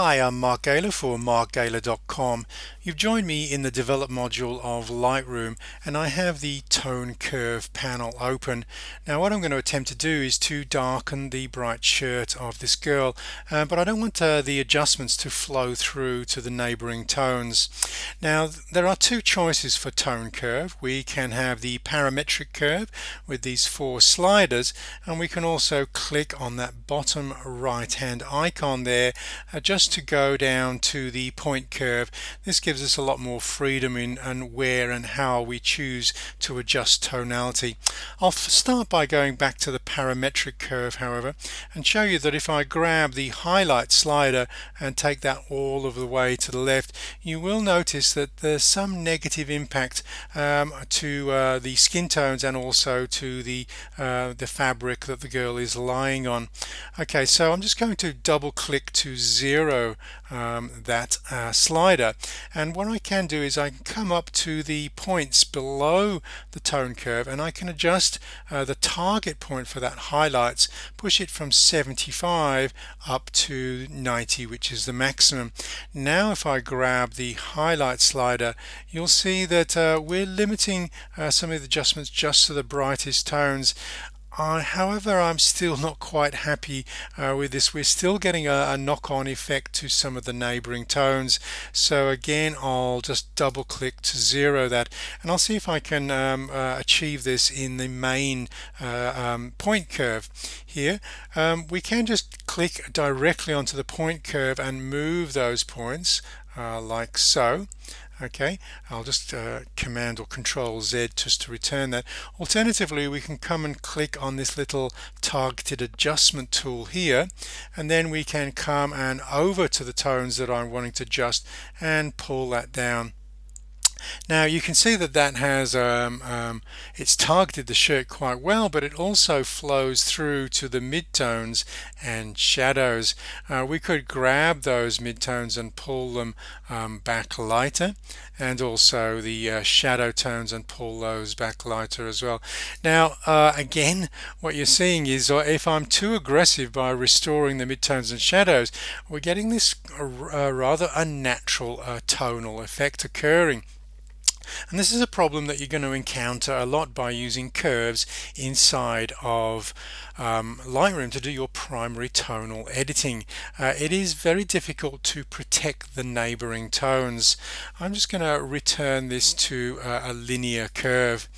Hi, I'm Mark Gaylor for markgaylor.com. You've joined me in the Develop module of Lightroom, and I have the Tone Curve panel open. Now what I'm going to attempt to do is to darken the bright shirt of this girl, but I don't want the adjustments to flow through to the neighboring tones. Now there are two choices for Tone Curve. We can have the parametric curve with these four sliders, and we can also click on that bottom right hand icon there just to go down to the point curve. This gives us a lot more freedom in and where and how we choose to adjust tonality. I'll start by going back to the parametric curve, however, and show you that if I grab the highlight slider and take that all of the way to the left, you will notice that there's some negative impact to the skin tones and also to the fabric that the girl is lying on. Okay, so I'm just going to double click to zero that slider, and what I can do is I can come up to the points below the tone curve and I can adjust the target point for that highlights, push it from 75 up to 90, which is the maximum. Now if I grab the highlight slider, you'll see that we're limiting some of the adjustments just to the brightest tones. However, I'm still not quite happy with this. We're still getting a knock-on effect to some of the neighboring tones. So again, I'll just double click to zero that, and I'll see if I can achieve this in the main point curve here. We can just click directly onto the point curve and move those points like so. Okay, I'll just Command or Control Z just to return that. Alternatively, we can come and click on this little targeted adjustment tool here, and then we can come and over to the tones that I'm wanting to adjust and pull that down. Now you can see that that has it's targeted the shirt quite well, but it also flows through to the midtones and shadows. We could grab those midtones and pull them back lighter, and also the shadow tones and pull those back lighter as well. Now again, what you're seeing is if I'm too aggressive by restoring the midtones and shadows, we're getting this rather unnatural tonal effect occurring. And this is a problem that you're going to encounter a lot by using curves inside of Lightroom to do your primary tonal editing. It is very difficult to protect the neighboring tones. I'm just going to return this to a linear curve.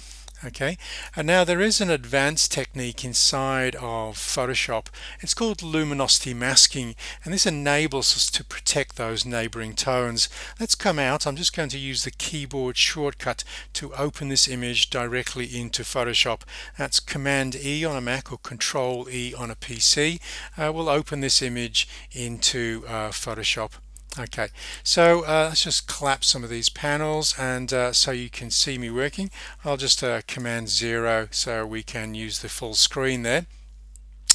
Okay, and now there is an advanced technique inside of Photoshop. It's called luminosity masking, and this enables us to protect those neighboring tones. Let's come out. I'm just going to use the keyboard shortcut to open this image directly into Photoshop. That's Command E on a Mac or Control E on a PC. We'll open this image into Photoshop. Okay, so let's just collapse some of these panels, and so you can see me working. I'll just Command 0 so we can use the full screen there.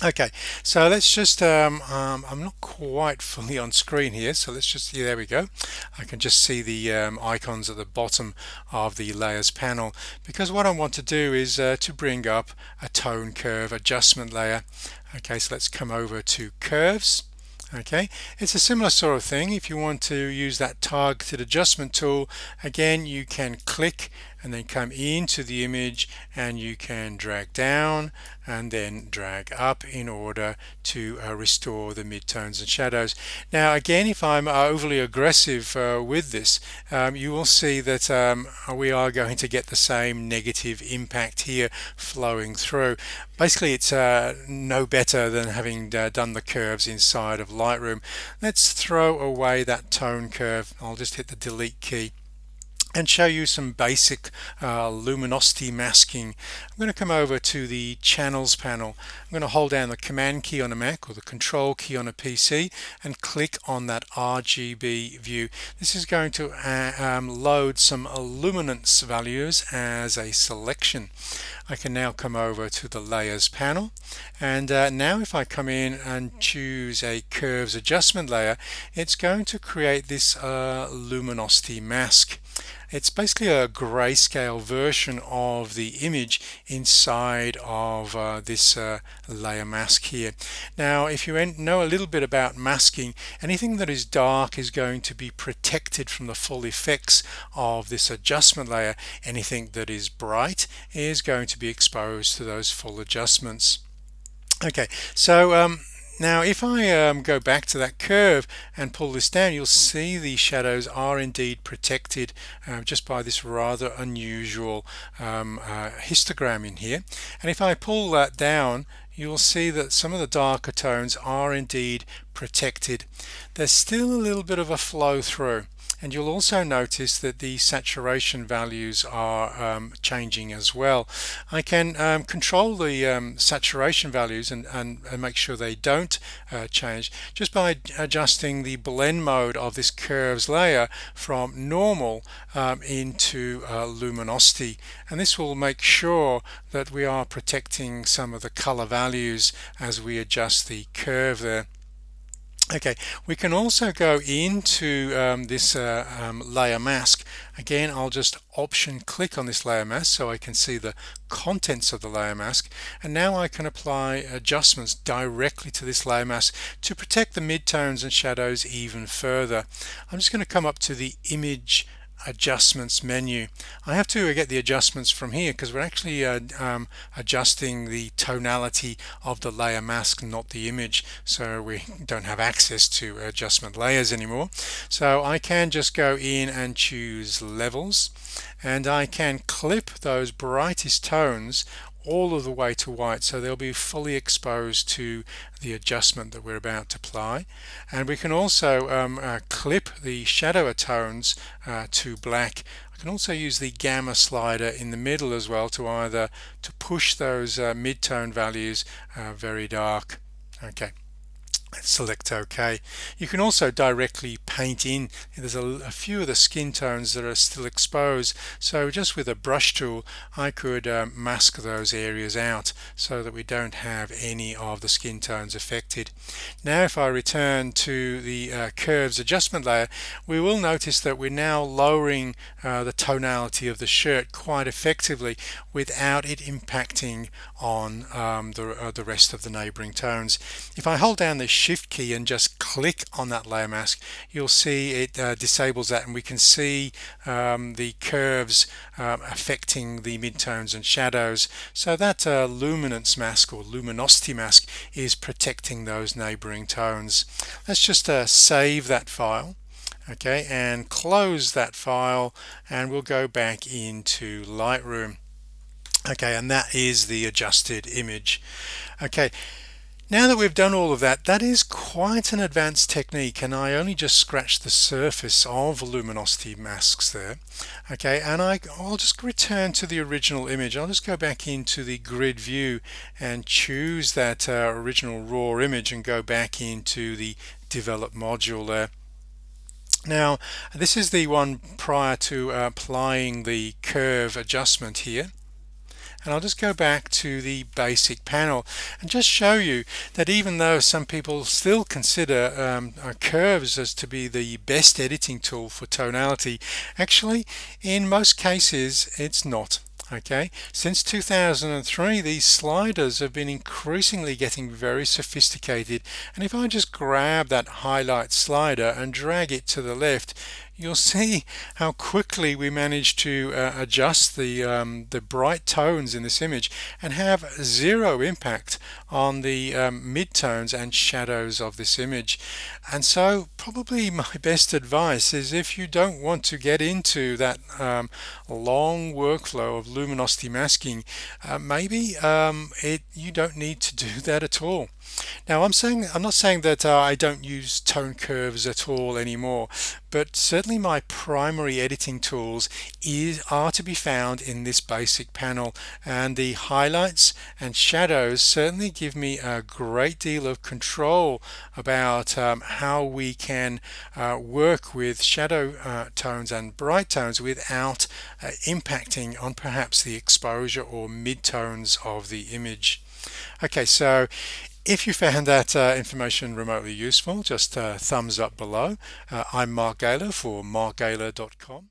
Okay, so let's just I'm not quite fully on screen here, so let's just, yeah, there we go. I can just see the icons at the bottom of the layers panel, because what I want to do is to bring up a tone curve adjustment layer. Okay, so let's come over to curves. Okay, it's a similar sort of thing. If you want to use that targeted adjustment tool, again you can click and then come into the image, and you can drag down and then drag up in order to restore the midtones and shadows. Now again, if I'm overly aggressive with this, you will see that we are going to get the same negative impact here flowing through. Basically it's no better than having done the curves inside of Lightroom. Let's throw away that tone curve. I'll just hit the delete key and show you some basic luminosity masking. I'm going to come over to the channels panel. I'm going to hold down the Command key on a Mac or the Control key on a PC and click on that RGB view. This is going to load some luminance values as a selection. I can now come over to the layers panel, and now if I come in and choose a curves adjustment layer, it's going to create this luminosity mask. It's basically a grayscale version of the image inside of this layer mask here. Now if you know a little bit about masking, anything that is dark is going to be protected from the full effects of this adjustment layer. Anything that is bright is going to be exposed to those full adjustments. Okay, so now if I go back to that curve and pull this down, you'll see the shadows are indeed protected just by this rather unusual histogram in here. And if I pull that down, you'll see that some of the darker tones are indeed protected. There's still a little bit of a flow through. And you'll also notice that the saturation values are changing as well. I can control the saturation values and make sure they don't change just by adjusting the blend mode of this curves layer from normal into luminosity, and this will make sure that we are protecting some of the color values as we adjust the curve there. Okay, we can also go into this layer mask. Again, I'll just option click on this layer mask so I can see the contents of the layer mask, and now I can apply adjustments directly to this layer mask to protect the midtones and shadows even further. I'm just going to come up to the image adjustments menu. I have to get the adjustments from here because we're actually adjusting the tonality of the layer mask, not the image, so we don't have access to adjustment layers anymore. So I can just go in and choose levels, and I can clip those brightest tones all of the way to white, so they'll be fully exposed to the adjustment that we're about to apply. And we can also clip the shadow tones to black. I can also use the gamma slider in the middle as well to push those mid-tone values very dark. Okay. Select OK. You can also directly paint in. There's a few of the skin tones that are still exposed, so just with a brush tool I could mask those areas out so that we don't have any of the skin tones affected. Now if I return to the curves adjustment layer, we will notice that we're now lowering the tonality of the shirt quite effectively without it impacting on the rest of the neighboring tones. If I hold down the Shift key and just click on that layer mask, you'll see it disables that, and we can see the curves affecting the midtones and shadows. So that Luminance Mask or Luminosity Mask is protecting those neighboring tones. Let's just save that file. Okay, and close that file, and we'll go back into Lightroom. Okay, and that is the adjusted image. Okay, now that we've done all of that, that is quite an advanced technique, and I only just scratched the surface of luminosity masks there. Okay, and I'll just return to the original image. I'll just go back into the grid view and choose that original raw image and go back into the develop module there. Now this is the one prior to applying the curve adjustment here, and I'll just go back to the basic panel and just show you that even though some people still consider curves as to be the best editing tool for tonality, actually in most cases it's not. Okay, since 2003 these sliders have been increasingly getting very sophisticated, and if I just grab that highlight slider and drag it to the left, you'll see how quickly we manage to adjust the bright tones in this image and have zero impact on the midtones and shadows of this image. And so probably my best advice is, if you don't want to get into that long workflow of luminosity masking, maybe you don't need to do that at all. Now I'm not saying that I don't use tone curves at all anymore, but certainly my primary editing tools are to be found in this basic panel, and the highlights and shadows certainly give me a great deal of control about how we can work with shadow tones and bright tones without impacting on perhaps the exposure or midtones of the image. Okay, so if you found that information remotely useful, just thumbs up below. I'm Mark Gaylor for markgaylor.com.